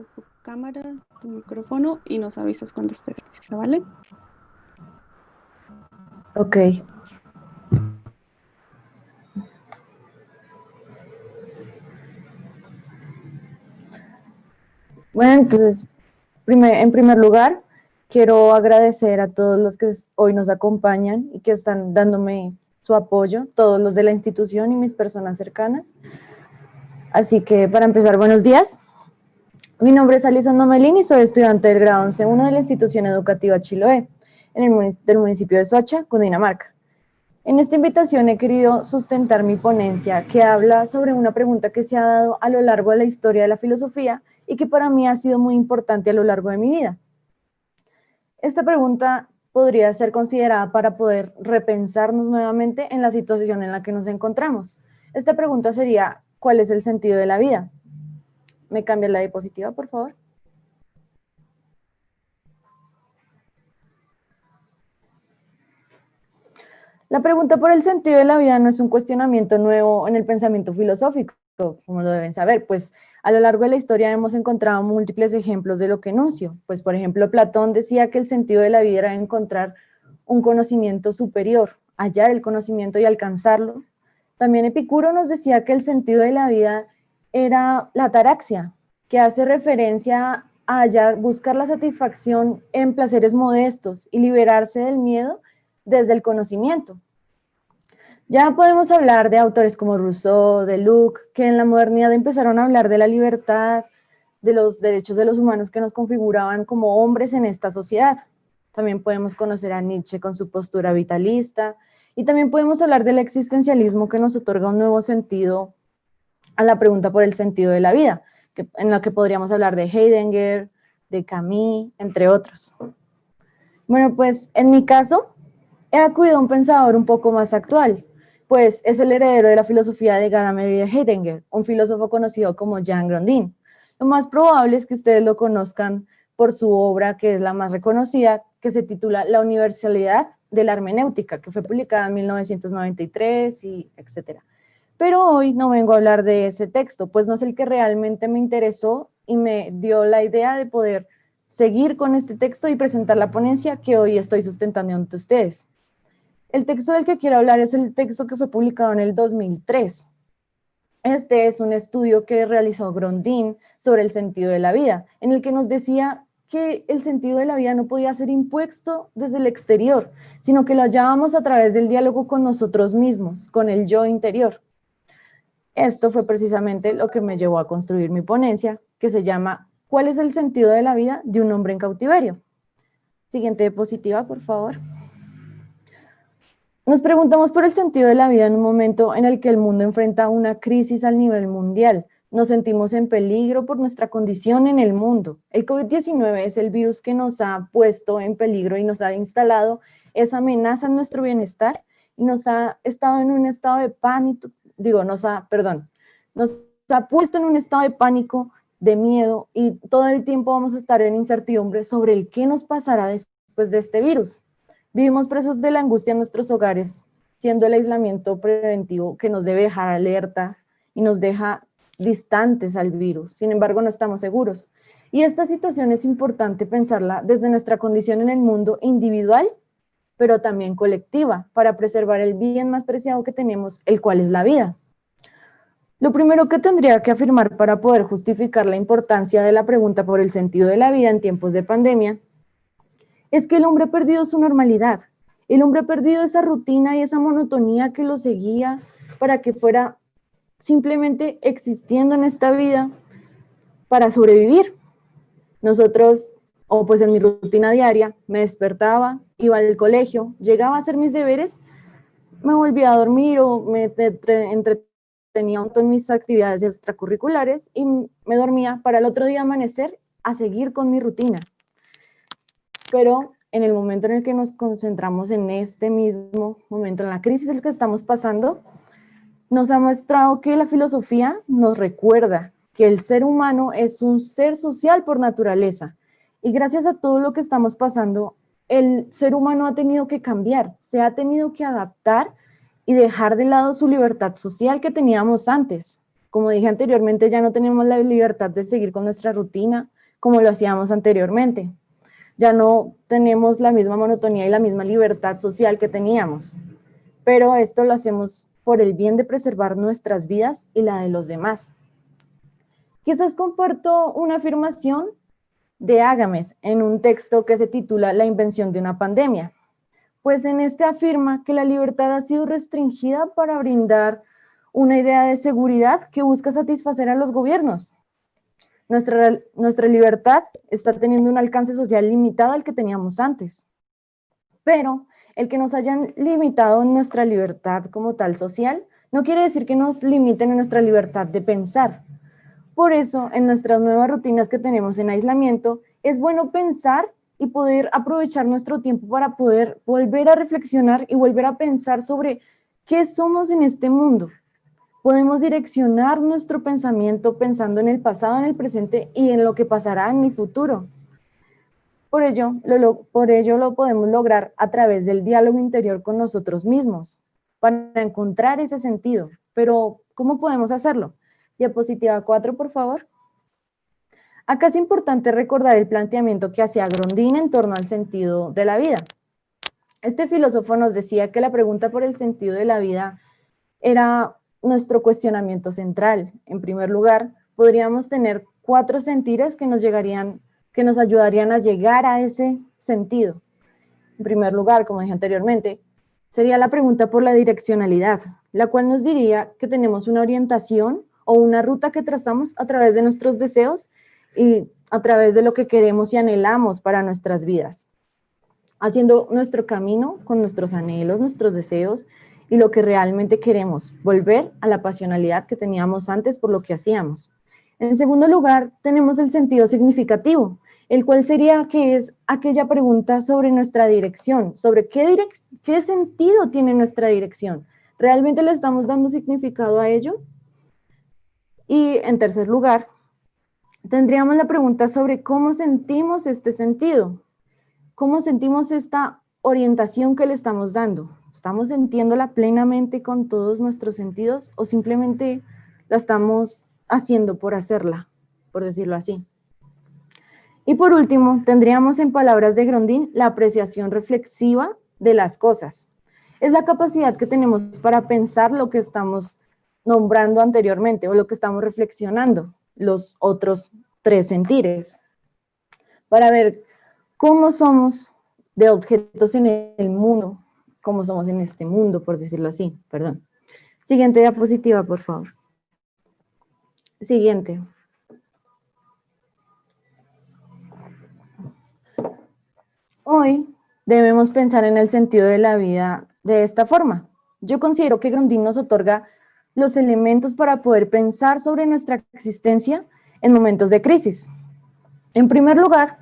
prendes tu cámara, tu micrófono y nos avisas cuando estés lista, ¿vale? Ok. Bueno, entonces, en primer lugar, quiero agradecer a todos los que hoy nos acompañan y que están dándome su apoyo, todos los de la institución y mis personas cercanas. Así que, para empezar, buenos días. Mi nombre es Alison Nomelín y soy estudiante del grado 11.1 de la institución educativa Chiloé, del municipio de Soacha, Cundinamarca. En esta invitación he querido sustentar mi ponencia que habla sobre una pregunta que se ha dado a lo largo de la historia de la filosofía y que para mí ha sido muy importante a lo largo de mi vida. Esta pregunta podría ser considerada para poder repensarnos nuevamente en la situación en la que nos encontramos. Esta pregunta sería, ¿cuál es el sentido de la vida? ¿Me cambias la diapositiva, por favor? La pregunta por el sentido de la vida no es un cuestionamiento nuevo en el pensamiento filosófico, como lo deben saber, pues a lo largo de la historia hemos encontrado múltiples ejemplos de lo que enuncio. Pues, por ejemplo, Platón decía que el sentido de la vida era encontrar un conocimiento superior, hallar el conocimiento y alcanzarlo. También Epicuro nos decía que el sentido de la vida era la ataraxia, que hace referencia a hallar, buscar la satisfacción en placeres modestos y liberarse del miedo desde el conocimiento. Ya podemos hablar de autores como Rousseau, de Locke, que en la modernidad empezaron a hablar de la libertad, de los derechos de los humanos que nos configuraban como hombres en esta sociedad. También podemos conocer a Nietzsche con su postura vitalista, y también podemos hablar del existencialismo que nos otorga un nuevo sentido a la pregunta por el sentido de la vida, en la que podríamos hablar de Heidegger, de Camus, entre otros. Bueno, pues en mi caso, he acudido a un pensador un poco más actual, pues es el heredero de la filosofía de Gadamer y de Heidegger, un filósofo conocido como Jean Grondin. Lo más probable es que ustedes lo conozcan por su obra, que es la más reconocida, que se titula La universalidad de la hermenéutica, que fue publicada en 1993 y etcétera. Pero hoy no vengo a hablar de ese texto, pues no es el que realmente me interesó y me dio la idea de poder seguir con este texto y presentar la ponencia que hoy estoy sustentando ante ustedes. El texto del que quiero hablar es el texto que fue publicado en el 2003. Este es un estudio que realizó Grondin sobre el sentido de la vida, en el que nos decía que el sentido de la vida no podía ser impuesto desde el exterior, sino que lo hallábamos a través del diálogo con nosotros mismos, con el yo interior. Esto fue precisamente lo que me llevó a construir mi ponencia, que se llama ¿Cuál es el sentido de la vida de un hombre en cautiverio? Siguiente diapositiva, por favor. Nos preguntamos por el sentido de la vida en un momento en el que el mundo enfrenta una crisis al nivel mundial. Nos sentimos en peligro por nuestra condición en el mundo. El COVID-19 es el virus que nos ha puesto en peligro y nos ha instalado esa amenaza en nuestro bienestar y nos ha estado en un estado de pánico, nos ha puesto en un estado de pánico, de miedo, y todo el tiempo vamos a estar en incertidumbre sobre el qué nos pasará después de este virus. Vivimos presos de la angustia en nuestros hogares, siendo el aislamiento preventivo que nos debe dejar alerta y nos deja distantes al virus. Sin embargo, no estamos seguros. Y esta situación es importante pensarla desde nuestra condición en el mundo individual, pero también colectiva, para preservar el bien más preciado que tenemos, el cual es la vida. Lo primero que tendría que afirmar para poder justificar la importancia de la pregunta por el sentido de la vida en tiempos de pandemia es que el hombre ha perdido su normalidad. El hombre ha perdido esa rutina y esa monotonía que lo seguía para que fuera simplemente existiendo en esta vida para sobrevivir. Nosotros, o pues en mi rutina diaria, me despertaba, iba al colegio, llegaba a hacer mis deberes, me volvía a dormir o me entretenía en mis actividades extracurriculares y me dormía para el otro día amanecer a seguir con mi rutina. Pero en el momento en el que nos concentramos en este mismo momento, en la crisis en la que estamos pasando, nos ha mostrado que la filosofía nos recuerda que el ser humano es un ser social por naturaleza. Y gracias a todo lo que estamos pasando, el ser humano ha tenido que cambiar, se ha tenido que adaptar y dejar de lado su libertad social que teníamos antes. Como dije anteriormente, ya no tenemos la libertad de seguir con nuestra rutina como lo hacíamos anteriormente. Ya no tenemos la misma monotonía y la misma libertad social que teníamos, pero esto lo hacemos por el bien de preservar nuestras vidas y la de los demás. Quizás comparto una afirmación de Agamben en un texto que se titula La invención de una pandemia, pues en este afirma que la libertad ha sido restringida para brindar una idea de seguridad que busca satisfacer a los gobiernos. Nuestra libertad está teniendo un alcance social limitado al que teníamos antes, pero el que nos hayan limitado en nuestra libertad como tal social no quiere decir que nos limiten en nuestra libertad de pensar. Por eso, en nuestras nuevas rutinas que tenemos en aislamiento, es bueno pensar y poder aprovechar nuestro tiempo para poder volver a reflexionar y volver a pensar sobre qué somos en este mundo. Podemos direccionar nuestro pensamiento pensando en el pasado, en el presente y en lo que pasará en el futuro. Por ello lo podemos lograr a través del diálogo interior con nosotros mismos, para encontrar ese sentido. Pero, ¿cómo podemos hacerlo? Diapositiva 4, por favor. Acá es importante recordar el planteamiento que hacía Grondin en torno al sentido de la vida. Este filósofo nos decía que la pregunta por el sentido de la vida era nuestro cuestionamiento central. En primer lugar, podríamos tener 4 sentires que nos ayudarían a llegar a ese sentido. En primer lugar, como dije anteriormente, sería la pregunta por la direccionalidad, la cual nos diría que tenemos una orientación o una ruta que trazamos a través de nuestros deseos y a través de lo que queremos y anhelamos para nuestras vidas, haciendo nuestro camino con nuestros anhelos, nuestros deseos y lo que realmente queremos, volver a la pasionalidad que teníamos antes por lo que hacíamos. En segundo lugar, tenemos el sentido significativo, el cual sería que es aquella pregunta sobre nuestra dirección, sobre qué sentido tiene nuestra dirección. ¿Realmente le estamos dando significado a ello? Y en tercer lugar, tendríamos la pregunta sobre cómo sentimos este sentido, cómo sentimos esta orientación que le estamos dando. ¿Estamos sintiéndola plenamente con todos nuestros sentidos o simplemente la estamos haciendo por hacerla, por decirlo así? Y por último, tendríamos en palabras de Grondin la apreciación reflexiva de las cosas. Es la capacidad que tenemos para pensar lo que estamos nombrando anteriormente o lo que estamos reflexionando, los otros 3 sentires, para ver cómo somos de objetos en el mundo, cómo somos en este mundo, por decirlo así, perdón. Siguiente diapositiva, por favor. Siguiente. Hoy debemos pensar en el sentido de la vida de esta forma. Yo considero que Grondin nos otorga los elementos para poder pensar sobre nuestra existencia en momentos de crisis. En primer lugar,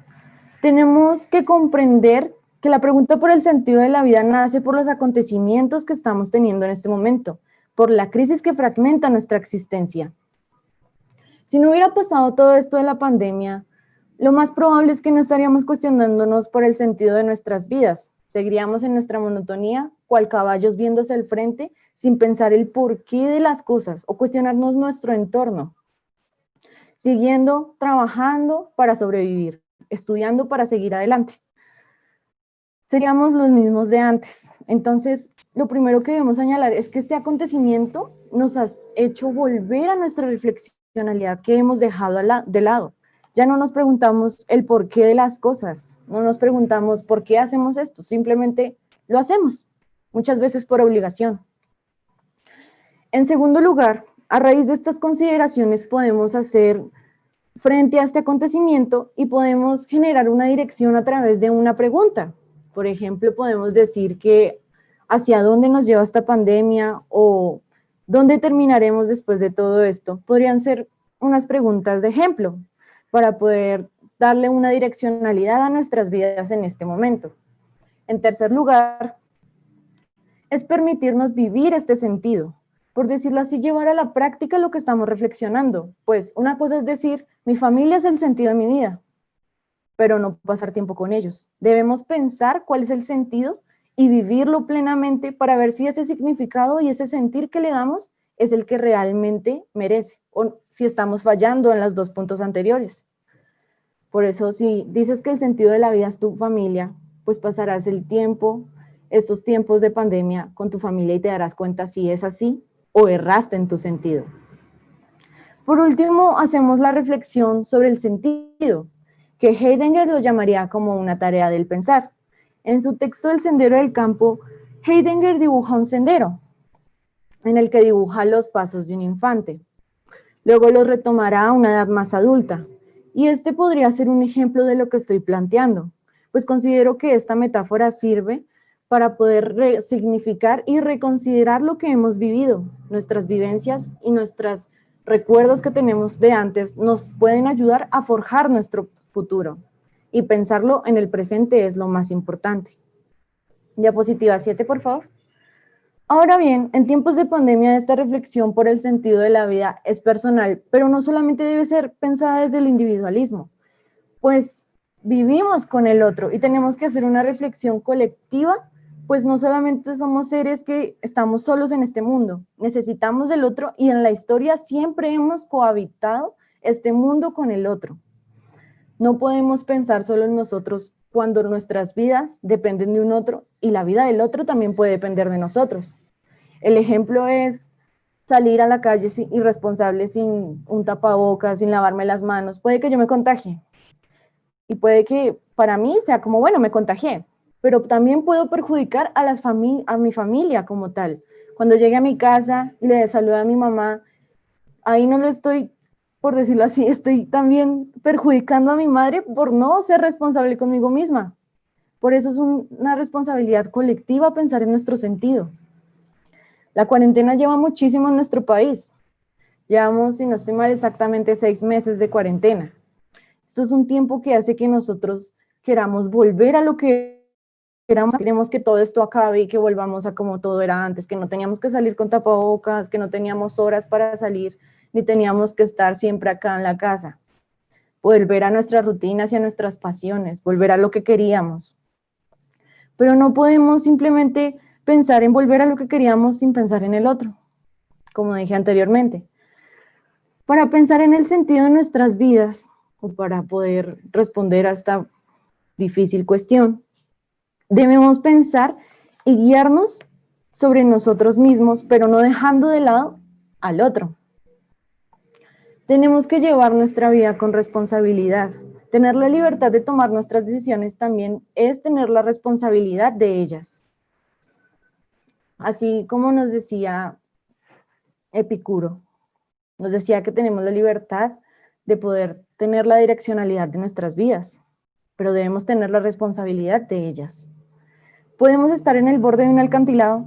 tenemos que comprender que la pregunta por el sentido de la vida nace por los acontecimientos que estamos teniendo en este momento, por la crisis que fragmenta nuestra existencia. Si no hubiera pasado todo esto de la pandemia, lo más probable es que no estaríamos cuestionándonos por el sentido de nuestras vidas. Seguiríamos en nuestra monotonía, cual caballos viéndose al frente, sin pensar el porqué de las cosas o cuestionarnos nuestro entorno. Siguiendo trabajando para sobrevivir, estudiando para seguir adelante. Seríamos los mismos de antes. Entonces, lo primero que debemos señalar es que este acontecimiento nos ha hecho volver a nuestra reflexionalidad que hemos dejado de lado. Ya no nos preguntamos el porqué de las cosas, no nos preguntamos por qué hacemos esto, simplemente lo hacemos, muchas veces por obligación. En segundo lugar, a raíz de estas consideraciones podemos hacer frente a este acontecimiento y podemos generar una dirección a través de una pregunta. Por ejemplo, podemos decir que hacia dónde nos lleva esta pandemia o dónde terminaremos después de todo esto. Podrían ser unas preguntas de ejemplo para poder darle una direccionalidad a nuestras vidas en este momento. En tercer lugar, es permitirnos vivir este sentido, por decirlo así, llevar a la práctica lo que estamos reflexionando. Pues una cosa es decir, mi familia es el sentido de mi vida, pero no pasar tiempo con ellos. Debemos pensar cuál es el sentido y vivirlo plenamente para ver si ese significado y ese sentir que le damos es el que realmente merece. o si estamos fallando en los dos puntos anteriores. Por eso, si dices que el sentido de la vida es tu familia, pues pasarás el tiempo, estos tiempos de pandemia con tu familia y te darás cuenta si es así o erraste en tu sentido. Por último, hacemos la reflexión sobre el sentido, que Heidegger lo llamaría como una tarea del pensar. En su texto El Sendero del Campo, Heidegger dibuja un sendero en el que dibuja los pasos de un infante. Luego los retomará a una edad más adulta. Y este podría ser un ejemplo de lo que estoy planteando, pues considero que esta metáfora sirve para poder resignificar y reconsiderar lo que hemos vivido. Nuestras vivencias y nuestros recuerdos que tenemos de antes nos pueden ayudar a forjar nuestro futuro. Y pensarlo en el presente es lo más importante. Diapositiva 7, por favor. Ahora bien, en tiempos de pandemia, esta reflexión por el sentido de la vida es personal, pero no solamente debe ser pensada desde el individualismo, pues vivimos con el otro y tenemos que hacer una reflexión colectiva, pues no solamente somos seres que estamos solos en este mundo, necesitamos del otro y en la historia siempre hemos cohabitado este mundo con el otro. No podemos pensar solo en nosotros cuando nuestras vidas dependen de un otro y la vida del otro también puede depender de nosotros. El ejemplo es salir a la calle irresponsable sin un tapabocas, sin lavarme las manos. Puede que yo me contagie y puede que para mí sea como, bueno, me contagié, pero también puedo perjudicar a mi familia como tal. Cuando llegue a mi casa y le salude a mi mamá, ahí no le estoy, por decirlo así, estoy también perjudicando a mi madre por no ser responsable conmigo misma. Por eso es una responsabilidad colectiva pensar en nuestro sentido. La cuarentena lleva muchísimo en nuestro país. Llevamos, si no estoy mal, exactamente 6 meses de cuarentena. Esto es un tiempo que hace que nosotros queramos volver a lo que éramos. Queremos que todo esto acabe y que volvamos a como todo era antes, que no teníamos que salir con tapabocas, que no teníamos horas para salir, ni teníamos que estar siempre acá en la casa. Volver a nuestras rutinas y a nuestras pasiones, volver a lo que queríamos. Pero no podemos simplemente pensar en volver a lo que queríamos sin pensar en el otro, como dije anteriormente. Para pensar en el sentido de nuestras vidas, o para poder responder a esta difícil cuestión, debemos pensar y guiarnos sobre nosotros mismos, pero no dejando de lado al otro. Tenemos que llevar nuestra vida con responsabilidad. Tener la libertad de tomar nuestras decisiones también es tener la responsabilidad de ellas. Así como nos decía Epicuro, nos decía que tenemos la libertad de poder tener la direccionalidad de nuestras vidas, pero debemos tener la responsabilidad de ellas. Podemos estar en el borde de un acantilado,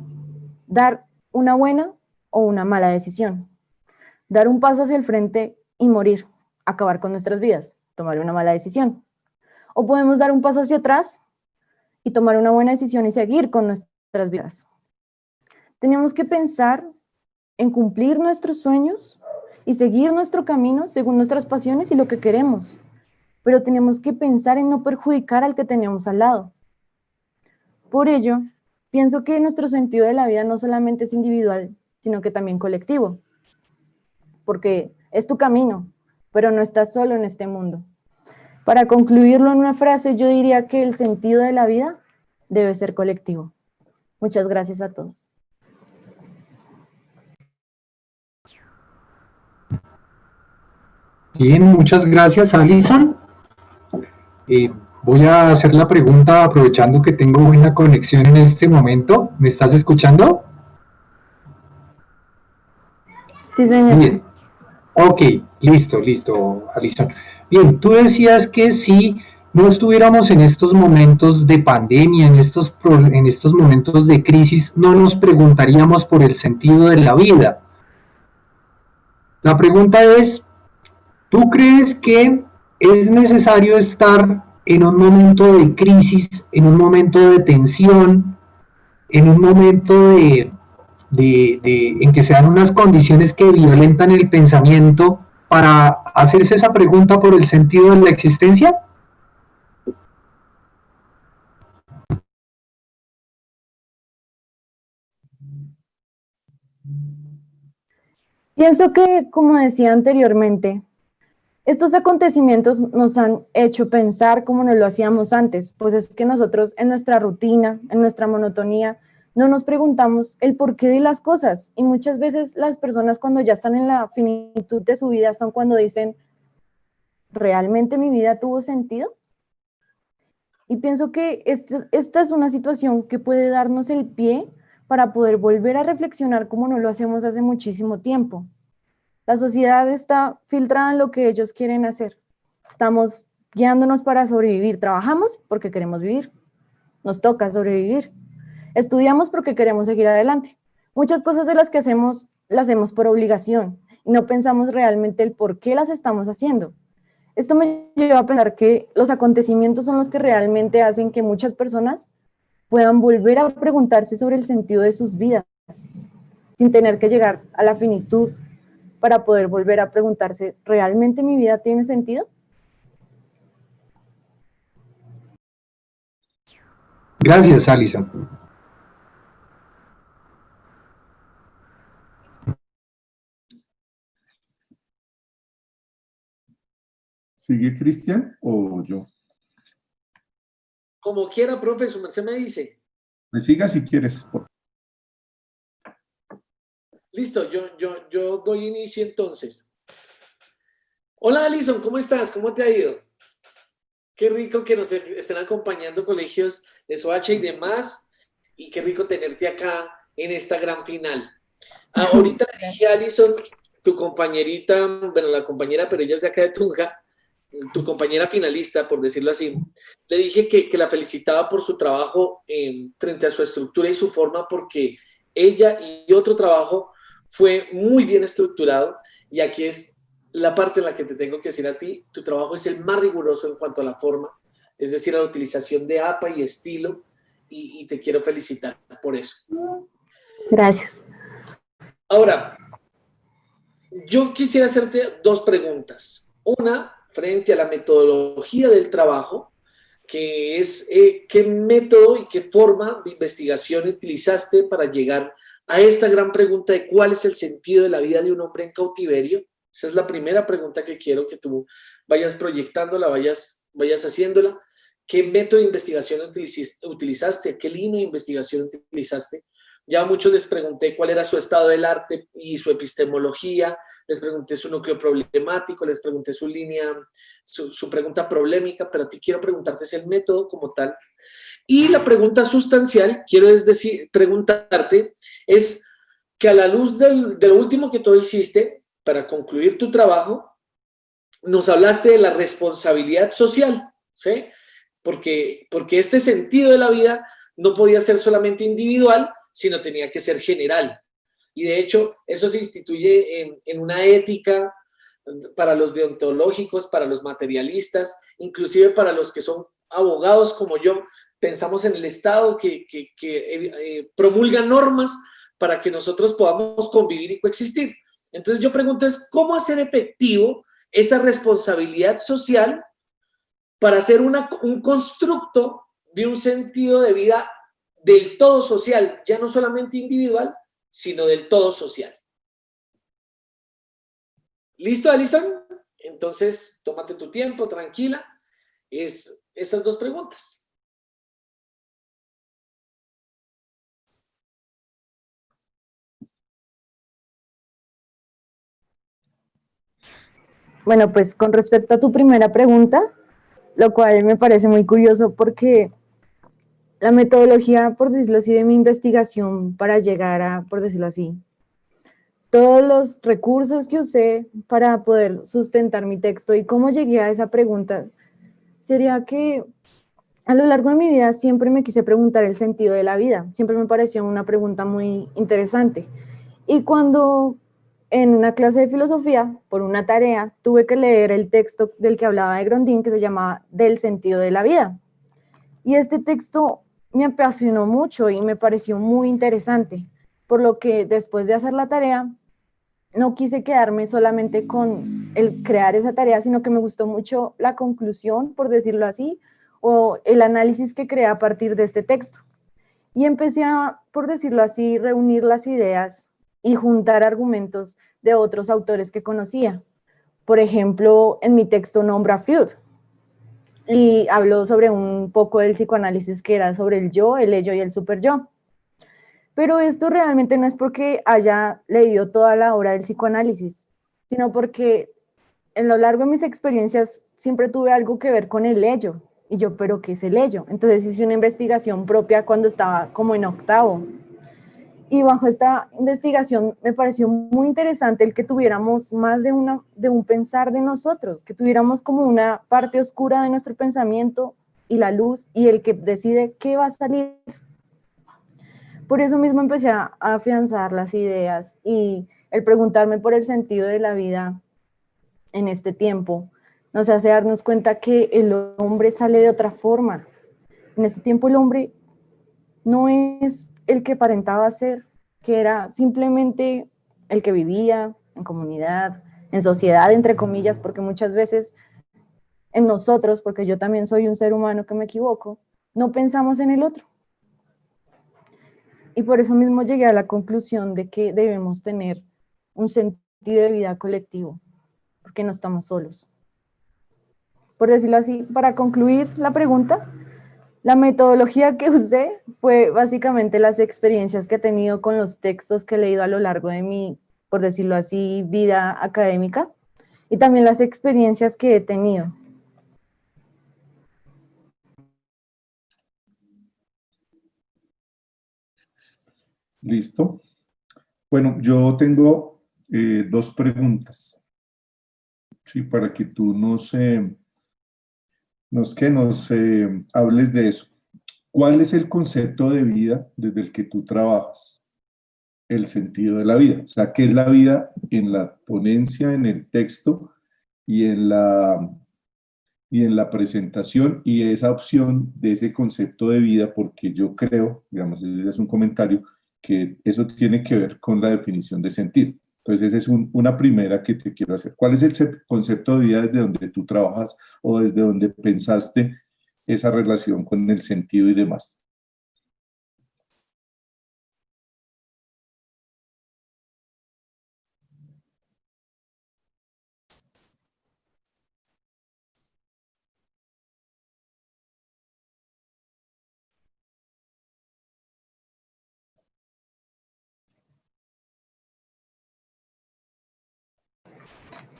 dar una buena o una mala decisión, dar un paso hacia el frente y morir, acabar con nuestras vidas, tomar una mala decisión. O podemos dar un paso hacia atrás y tomar una buena decisión y seguir con nuestras vidas. Tenemos que pensar en cumplir nuestros sueños y seguir nuestro camino según nuestras pasiones y lo que queremos. Pero tenemos que pensar en no perjudicar al que tenemos al lado. Por ello, pienso que nuestro sentido de la vida no solamente es individual, sino que también colectivo, porque es tu camino, pero no estás solo en este mundo. Para concluirlo en una frase, yo diría que el sentido de la vida debe ser colectivo. Muchas gracias a todos. Bien, muchas gracias, Alison. Voy a hacer la pregunta aprovechando que tengo buena conexión en este momento. ¿Me estás escuchando? Sí, señor. Bien. Ok, listo, Alison. Bien, tú decías que si no estuviéramos en estos momentos de pandemia, en estos momentos de crisis, no nos preguntaríamos por el sentido de la vida. La pregunta es, ¿tú crees que es necesario estar en un momento de crisis, en un momento de tensión, en un momento en que se dan unas condiciones que violentan el pensamiento para hacerse esa pregunta por el sentido de la existencia? Pienso que, como decía anteriormente, estos acontecimientos nos han hecho pensar como no lo hacíamos antes, pues es que nosotros en nuestra rutina, en nuestra monotonía, no nos preguntamos el porqué de las cosas, y muchas veces las personas cuando ya están en la finitud de su vida son cuando dicen, ¿realmente mi vida tuvo sentido? Y pienso que esta es una situación que puede darnos el pie para poder volver a reflexionar como no lo hacemos hace muchísimo tiempo. La sociedad está filtrada en lo que ellos quieren hacer. Estamos guiándonos para sobrevivir. Trabajamos porque queremos vivir. Nos toca sobrevivir. Estudiamos porque queremos seguir adelante. Muchas cosas de las que hacemos, las hacemos por obligación y no pensamos realmente el por qué las estamos haciendo. Esto me lleva a pensar que los acontecimientos son los que realmente hacen que muchas personas puedan volver a preguntarse sobre el sentido de sus vidas, sin tener que llegar a la finitud para poder volver a preguntarse, ¿realmente mi vida tiene sentido? Gracias, Alison. ¿Sigue Cristian o yo? Como quiera, profe, su merced me dice. Me siga si quieres. Listo, yo doy inicio entonces. Hola, Alison, ¿cómo estás? ¿Cómo te ha ido? Qué rico que nos estén acompañando colegios de Soacha y demás, y qué rico tenerte acá en esta gran final. Ahorita le dije a Alison, tu compañerita, bueno, la compañera, pero ella es de acá de Tunja, tu compañera finalista, por decirlo así, le dije que la felicitaba por su trabajo frente a su estructura y su forma, porque ella y otro trabajo fue muy bien estructurado, y aquí es la parte en la que te tengo que decir a ti, tu trabajo es el más riguroso en cuanto a la forma, es decir, a la utilización de APA y estilo, y te quiero felicitar por eso. Gracias. Ahora, yo quisiera hacerte dos preguntas. Una, frente a la metodología del trabajo, que es qué método y qué forma de investigación utilizaste para llegar a esta gran pregunta de cuál es el sentido de la vida de un hombre en cautiverio. Esa es la primera pregunta que quiero que tú vayas proyectándola, vayas haciéndola. ¿Qué método de investigación utilizaste? ¿Qué línea de investigación utilizaste? Ya a muchos les pregunté cuál era su estado del arte y su epistemología, les pregunté su núcleo problemático, les pregunté su línea, su pregunta problemática, pero a ti quiero preguntarte es el método como tal. Y la pregunta sustancial, quiero preguntarte, es que a la luz de lo último que tú hiciste, para concluir tu trabajo, nos hablaste de la responsabilidad social, ¿sí? Porque este sentido de la vida no podía ser solamente individual, sino tenía que ser general. Y de hecho, eso se instituye en una ética para los deontológicos, para los materialistas, inclusive para los que son abogados como yo, pensamos en el Estado que promulga normas para que nosotros podamos convivir y coexistir. Entonces yo pregunto es, ¿cómo hacer efectivo esa responsabilidad social para hacer un constructo de un sentido de vida del todo social, ya no solamente individual, sino del todo social? ¿Listo, Alison? Entonces, tómate tu tiempo, tranquila. Es esas dos preguntas. Bueno, pues con respecto a tu primera pregunta, lo cual me parece muy curioso porque la metodología, por decirlo así, de mi investigación para llegar a, por decirlo así, todos los recursos que usé para poder sustentar mi texto y cómo llegué a esa pregunta, sería que a lo largo de mi vida siempre me quise preguntar el sentido de la vida, siempre me pareció una pregunta muy interesante. Y cuando en una clase de filosofía, por una tarea, tuve que leer el texto del que hablaba de Grondin, que se llamaba Del sentido de la vida. Y este texto me apasionó mucho y me pareció muy interesante, por lo que después de hacer la tarea, no quise quedarme solamente con el crear esa tarea, sino que me gustó mucho la conclusión, por decirlo así, o el análisis que creé a partir de este texto. Y empecé a, por decirlo así, reunir las ideas y juntar argumentos de otros autores que conocía. Por ejemplo, en mi texto nombro a Freud y hablo sobre un poco del psicoanálisis que era sobre el yo, el ello y el superyo. Pero esto realmente no es porque haya leído toda la obra del psicoanálisis, sino porque en lo largo de mis experiencias siempre tuve algo que ver con el ello. Y yo, ¿pero qué es el ello? Entonces hice una investigación propia cuando estaba como en octavo. Y bajo esta investigación me pareció muy interesante el que tuviéramos más de un pensar de nosotros, que tuviéramos como una parte oscura de nuestro pensamiento y la luz y el que decide qué va a salir. Por eso mismo empecé a afianzar las ideas y el preguntarme por el sentido de la vida en este tiempo nos hace darnos cuenta que el hombre sale de otra forma. En este tiempo el hombre no es el que aparentaba ser, que era simplemente el que vivía en comunidad, en sociedad, entre comillas, porque muchas veces en nosotros, porque yo también soy un ser humano que me equivoco, no pensamos en el otro. Y por eso mismo llegué a la conclusión de que debemos tener un sentido de vida colectivo, porque no estamos solos. Por decirlo así, para concluir la pregunta, la metodología que usé fue básicamente las experiencias que he tenido con los textos que he leído a lo largo de mi, por decirlo así, vida académica y también las experiencias que he tenido. Listo. Bueno, yo tengo dos preguntas, sí, para que tú nos hables de eso. ¿Cuál es el concepto de vida desde el que tú trabajas? El sentido de la vida. O sea, ¿qué es la vida en la ponencia, en el texto y en la presentación y esa opción de ese concepto de vida? Porque yo creo, digamos, ese es un comentario, que eso tiene que ver con la definición de sentido. Entonces, esa es una primera que te quiero hacer. ¿Cuál es el concepto de vida desde donde tú trabajas o desde donde pensaste esa relación con el sentido y demás?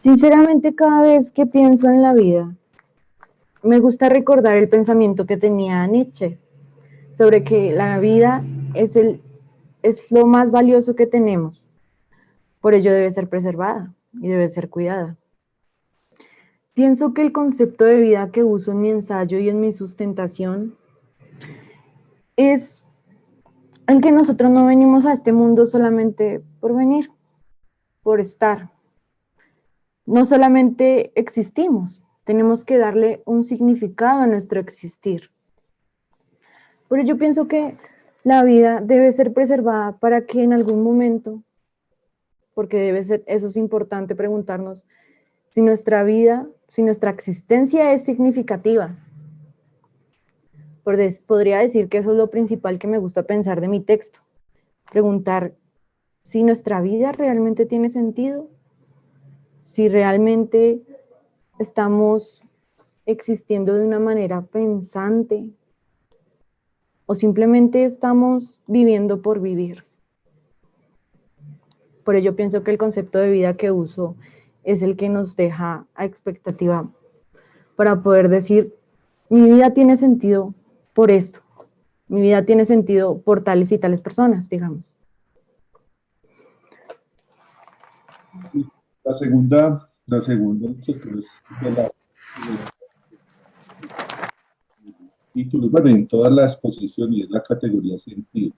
Sinceramente, cada vez que pienso en la vida, me gusta recordar el pensamiento que tenía Nietzsche sobre que la vida es lo más valioso que tenemos. Por ello debe ser preservada y debe ser cuidada. Pienso que el concepto de vida que uso en mi ensayo y en mi sustentación es el que nosotros no venimos a este mundo solamente por venir, por estar. No solamente existimos, tenemos que darle un significado a nuestro existir. Pero yo pienso que la vida debe ser preservada para que en algún momento, porque debe ser, eso es importante preguntarnos, si nuestra vida, si nuestra existencia es significativa. Podría decir que eso es lo principal que me gusta pensar de mi texto. Preguntar si nuestra vida realmente tiene sentido, si realmente estamos existiendo de una manera pensante o simplemente estamos viviendo por vivir. Por ello pienso que el concepto de vida que uso es el que nos deja a expectativa para poder decir, mi vida tiene sentido por esto, mi vida tiene sentido por tales y tales personas, digamos. La segunda inquietud es títulos, bueno, en toda la exposición y es la categoría sentido,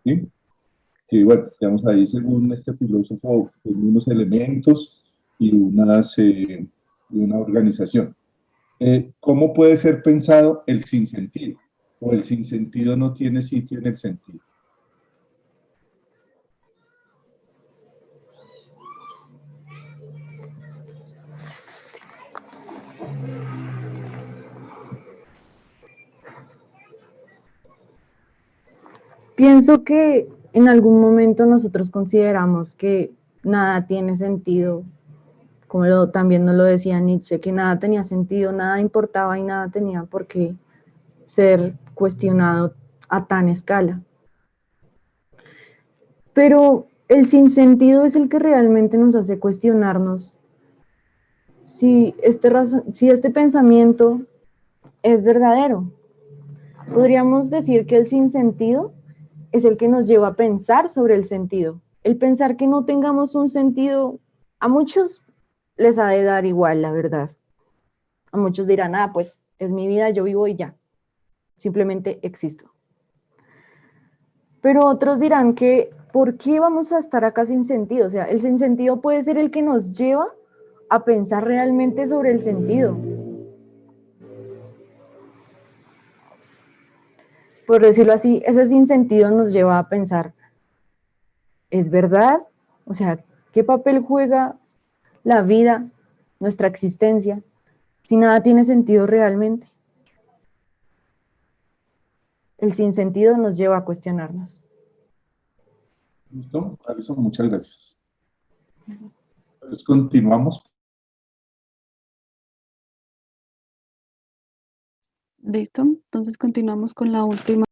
¿sí? Que bueno, digamos ahí según este filósofo, pues, unos elementos y una organización. ¿Cómo puede ser pensado el sinsentido? ¿O el sinsentido no tiene sitio en el sentido? Pienso que en algún momento nosotros consideramos que nada tiene sentido, como también nos lo decía Nietzsche, que nada tenía sentido, nada importaba y nada tenía por qué ser cuestionado a tan escala. Pero el sinsentido es el que realmente nos hace cuestionarnos si este pensamiento es verdadero. Podríamos decir que el sinsentido es el que nos lleva a pensar sobre el sentido. El pensar que no tengamos un sentido, a muchos les ha de dar igual, la verdad. A muchos dirán, pues es mi vida, yo vivo y ya. Simplemente existo. Pero otros dirán que, ¿por qué vamos a estar acá sin sentido? O sea, el sinsentido puede ser el que nos lleva a pensar realmente sobre el sentido. Por decirlo así, ese sinsentido nos lleva a pensar, ¿es verdad? O sea, ¿qué papel juega la vida, nuestra existencia, si nada tiene sentido realmente? El sinsentido nos lleva a cuestionarnos. ¿Listo? Alison, muchas gracias. Entonces continuamos. ¿Listo? Entonces continuamos con la última